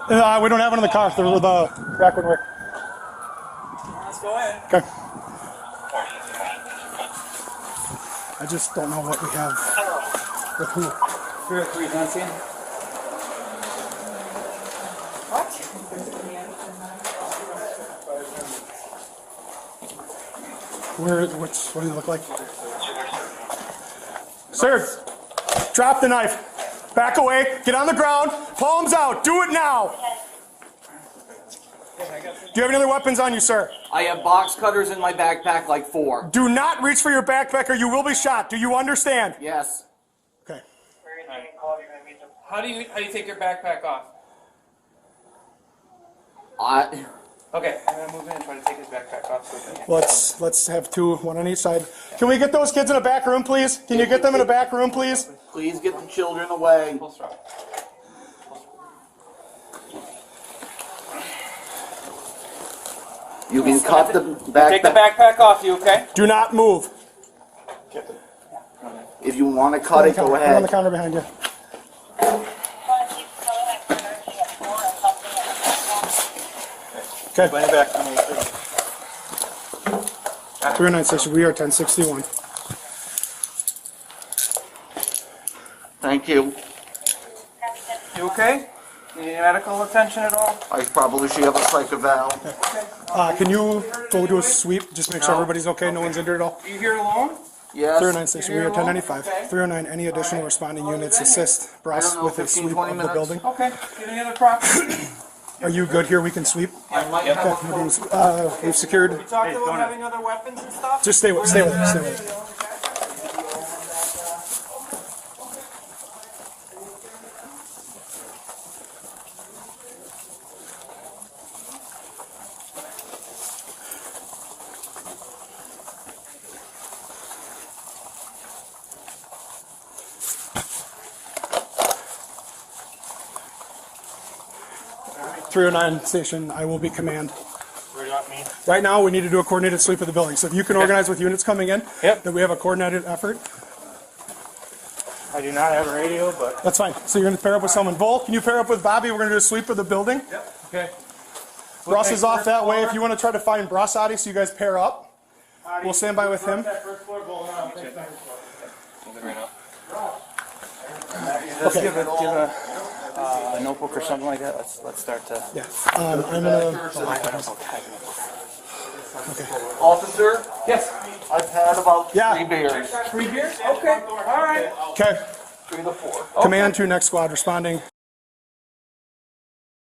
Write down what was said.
We don't have one in the car. The back one work. Let's go in. Okay. I just don't know what we have with who. 303 Nancy. What? What do they look like? Sir, drop the knife. Back away. Get on the ground. Palms out. Do it now. Do you have any other weapons on you, sir? I have box cutters in my backpack, like 4. Do not reach for your backpack or you will be shot. Do you understand? Yes. Okay. How do you take your backpack off? Okay, I'm gonna move in and try to take his backpack off. Let's have two, one on each side. Can we get those kids in a back room, please? Can you get them in a back room, please? Please get the children away. Full throttle. You can cut the backpack. Take the backpack off you, okay? Do not move. If you want to cut it, go I'm on the ahead. counter behind you. Okay. 309 station, we are 1061. Thank you. You okay? Need any medical attention at all? I probably should have a psych eval. Can you go do a sweep? Just make sure everybody's okay, no one's injured at all. Are you here alone? Yes. 309 station, we are 1095. Okay. 309, any additional responding units assist Russ know, with the 15, sweep 20 of the minutes. building. Okay. Get any other property? Are you good here? We can sweep. I might have a We've secured. We talked about having other weapons and stuff? Just stay with it. Stay with it. 309 station, I will be command. Where do you want me? Right now, we need to do a coordinated sweep of the building. So if you can organize with units coming in, Yep. that we have a coordinated effort. I do not have a radio, but... That's fine. So you're going to pair up with someone. Vol, can you pair up with Bobby? We're going to do a sweep of the building. Yep. Okay. Russ is off that way. If you want to try to find Brassati so you guys pair up, we'll stand by with him. Okay. Give a notebook or something like that. Let's start to... Yeah. I'm going to... Okay. Officer, Yes. I've had about Yeah. 3 beers. 3 beers? Okay. All right. Okay. 3 to 4. Command to next squad responding.